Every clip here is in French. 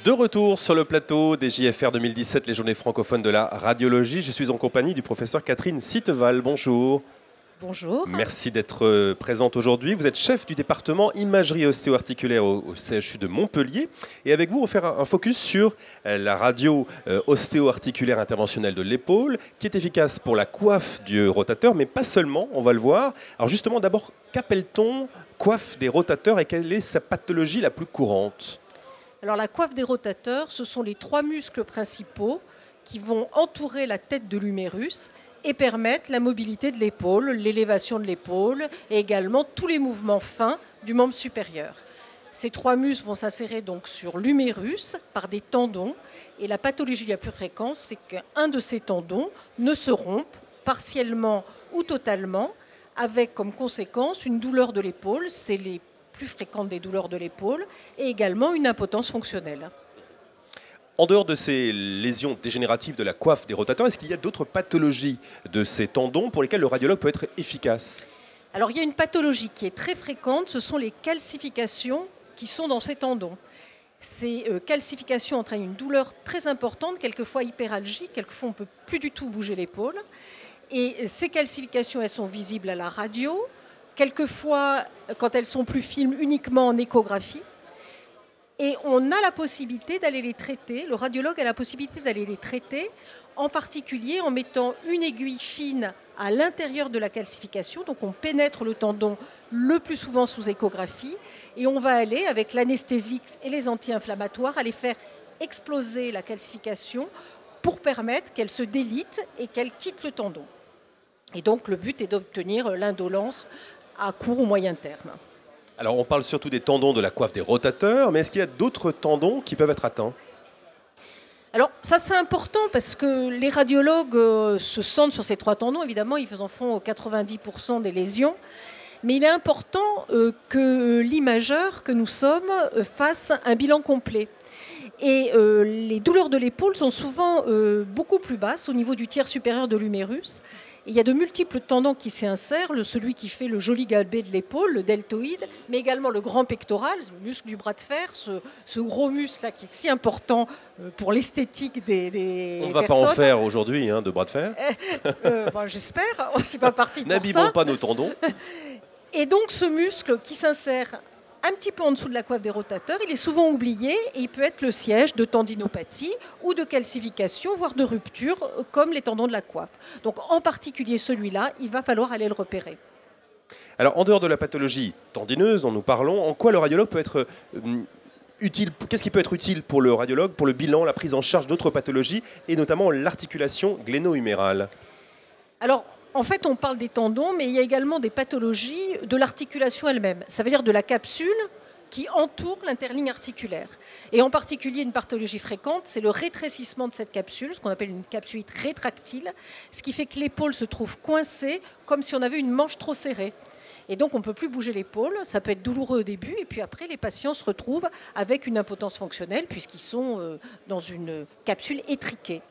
De retour sur le plateau des JFR 2017, les journées francophones de la radiologie. Je suis en compagnie du professeur Catherine Citeval. Bonjour. Bonjour. Merci d'être présente aujourd'hui. Vous êtes chef du département imagerie ostéo-articulaire au CHU de Montpellier. Et avec vous, on va faire un focus sur la radio ostéo-articulaire interventionnelle de l'épaule, qui est efficace pour la coiffe du rotateur, mais pas seulement, on va le voir. Alors justement, d'abord, qu'appelle-t-on coiffe des rotateurs et quelle est sa pathologie la plus courante ? Alors la coiffe des rotateurs, ce sont les trois muscles principaux qui vont entourer la tête de l'humérus et permettre la mobilité de l'épaule, l'élévation de l'épaule et également tous les mouvements fins du membre supérieur. Ces trois muscles vont s'insérer donc sur l'humérus par des tendons et la pathologie la plus fréquente, c'est qu'un de ces tendons ne se rompe partiellement ou totalement avec comme conséquence une douleur de l'épaule, c'est les plus fréquentes des douleurs de l'épaule et également une impotence fonctionnelle. En dehors de ces lésions dégénératives de la coiffe des rotateurs, est-ce qu'il y a d'autres pathologies de ces tendons pour lesquelles le radiologue peut être efficace ? Alors il y a une pathologie qui est très fréquente, ce sont les calcifications qui sont dans ces tendons. Ces calcifications entraînent une douleur très importante, quelquefois hyperalgie, quelquefois on ne peut plus du tout bouger l'épaule. Et ces calcifications, elles sont visibles à la radio, quelquefois, quand elles sont plus fines, uniquement en échographie. Et on a la possibilité d'aller les traiter, le radiologue a la possibilité d'aller les traiter, en particulier en mettant une aiguille fine à l'intérieur de la calcification. Donc on pénètre le tendon le plus souvent sous échographie et on va aller, avec l'anesthésique et les anti-inflammatoires, aller faire exploser la calcification pour permettre qu'elle se délite et qu'elle quitte le tendon. Et donc le but est d'obtenir l'indolence à court ou moyen terme. Alors on parle surtout des tendons de la coiffe des rotateurs, mais est-ce qu'il y a d'autres tendons qui peuvent être atteints ? Alors ça c'est important parce que les radiologues se centrent sur ces trois tendons, évidemment ils en font 90% des lésions, mais il est important que l'imageur que nous sommes fasse un bilan complet. Et les douleurs de l'épaule sont souvent beaucoup plus basses au niveau du tiers supérieur de l'humérus. Il y a de multiples tendons qui s'y insèrent, celui qui fait le joli galbé de l'épaule, le deltoïde, mais également le grand pectoral, le muscle du bras de fer, ce gros muscle-là qui est si important pour l'esthétique des personnes. On ne va pas en faire aujourd'hui, de bras de fer. J'espère, c'est pas parti pour ça. N'abîmons pas nos tendons. Et donc ce muscle qui s'insère un petit peu en dessous de la coiffe des rotateurs, il est souvent oublié et il peut être le siège de tendinopathie ou de calcification, voire de rupture, comme les tendons de la coiffe. Donc en particulier celui-là, il va falloir aller le repérer. Alors en dehors de la pathologie tendineuse dont nous parlons, en quoi le radiologue peut être utile ? Qu'est-ce qui peut être utile pour le radiologue, pour le bilan, la prise en charge d'autres pathologies et notamment l'articulation gléno-humérale ? Alors, en fait, on parle des tendons, mais il y a également des pathologies de l'articulation elle-même. Ça veut dire de la capsule qui entoure l'interligne articulaire. Et en particulier, une pathologie fréquente, c'est le rétrécissement de cette capsule, ce qu'on appelle une capsulite rétractile, ce qui fait que l'épaule se trouve coincée comme si on avait une manche trop serrée. Et donc, on ne peut plus bouger l'épaule. Ça peut être douloureux au début. Et puis après, les patients se retrouvent avec une impotence fonctionnelle puisqu'ils sont dans une capsule étriquée.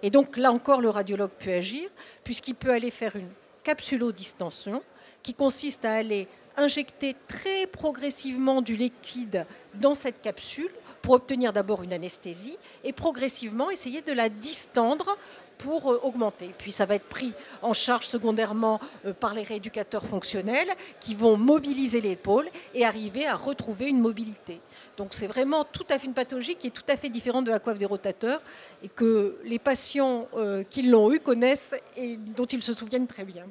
Et donc, là encore, le radiologue peut agir puisqu'il peut aller faire une capsulodistension qui consiste à aller injecter très progressivement du liquide dans cette capsule pour obtenir d'abord une anesthésie et progressivement essayer de la distendre pour augmenter. Puis ça va être pris en charge secondairement par les rééducateurs fonctionnels qui vont mobiliser l'épaule et arriver à retrouver une mobilité. Donc c'est vraiment tout à fait une pathologie qui est tout à fait différente de la coiffe des rotateurs et que les patients qui l'ont eu connaissent et dont ils se souviennent très bien.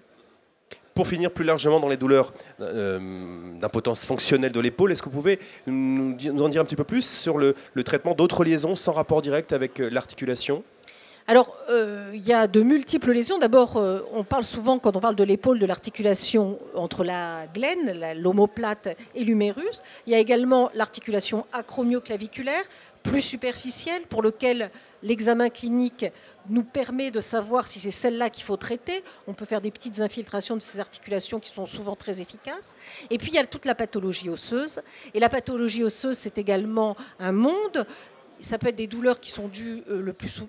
Pour finir plus largement dans les douleurs d'impotence fonctionnelle de l'épaule, est-ce que vous pouvez nous en dire un petit peu plus sur le traitement d'autres liaisons sans rapport direct avec l'articulation ? Alors, il y a de multiples lésions. D'abord, on parle souvent, quand on parle de l'épaule, de l'articulation entre la glène, l'omoplate et l'humérus. Il y a également l'articulation acromioclaviculaire, plus superficielle, pour lequel l'examen clinique nous permet de savoir si c'est celle-là qu'il faut traiter. On peut faire des petites infiltrations de ces articulations qui sont souvent très efficaces. Et puis, il y a toute la pathologie osseuse. Et la pathologie osseuse, c'est également un monde. Ça peut être des douleurs qui sont dues le plus souvent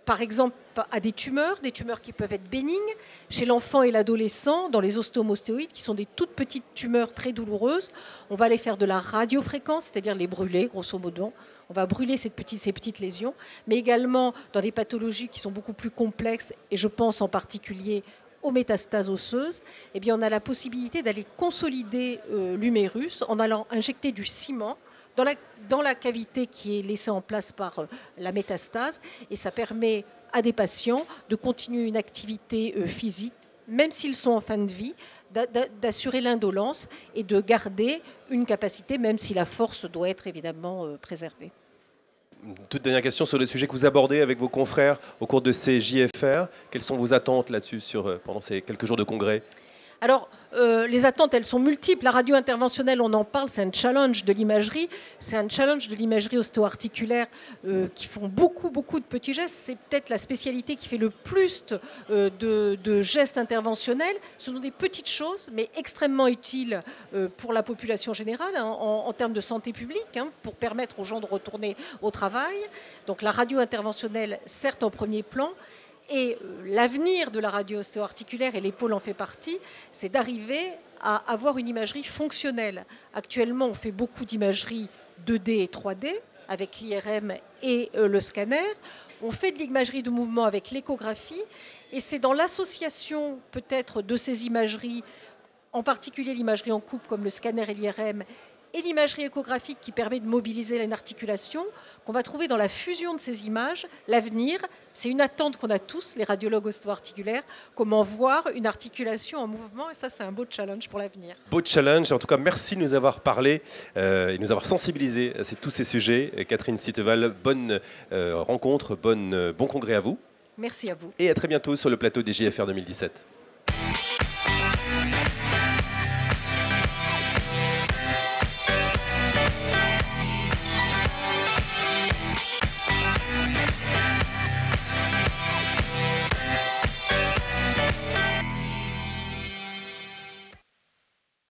par exemple à des tumeurs qui peuvent être bénignes, chez l'enfant et l'adolescent, dans les ostéomostéoïdes, qui sont des toutes petites tumeurs très douloureuses. On va aller faire de la radiofréquence, c'est-à-dire les brûler, grosso modo. On va brûler ces petites lésions, mais également dans des pathologies qui sont beaucoup plus complexes, et je pense en particulier aux métastases osseuses, eh bien, on a la possibilité d'aller consolider l'humérus en allant injecter du ciment dans la cavité qui est laissée en place par la métastase, et ça permet à des patients de continuer une activité physique, même s'ils sont en fin de vie, d'assurer l'indolence et de garder une capacité, même si la force doit être évidemment préservée. Toute dernière question sur le sujet que vous abordez avec vos confrères au cours de ces JFR. Quelles sont vos attentes là-dessus pendant ces quelques jours de congrès ? Alors, les attentes, elles sont multiples. La radio interventionnelle, on en parle, c'est un challenge de l'imagerie. C'est un challenge de l'imagerie ostéo-articulaire qui font beaucoup de petits gestes. C'est peut-être la spécialité qui fait le plus de gestes interventionnels. Ce sont des petites choses, mais extrêmement utiles pour la population générale, hein, en termes de santé publique, hein, pour permettre aux gens de retourner au travail. Donc la radio interventionnelle, certes en premier plan. Et l'avenir de la radio ostéo-articulaire, et l'épaule en fait partie, c'est d'arriver à avoir une imagerie fonctionnelle. Actuellement, on fait beaucoup d'imagerie 2D et 3D avec l'IRM et le scanner. On fait de l'imagerie de mouvement avec l'échographie. Et c'est dans l'association peut-être de ces imageries, en particulier l'imagerie en coupe comme le scanner et l'IRM, et l'imagerie échographique qui permet de mobiliser une articulation, qu'on va trouver dans la fusion de ces images l'avenir. C'est une attente qu'on a tous, les radiologues ostéo-articulaires, comment voir une articulation en mouvement, et ça c'est un beau challenge pour l'avenir. Beau challenge, en tout cas merci de nous avoir parlé et de nous avoir sensibilisés à tous ces sujets. Catherine Citeval, bonne rencontre, bon congrès à vous. Merci à vous. Et à très bientôt sur le plateau des JFR 2017.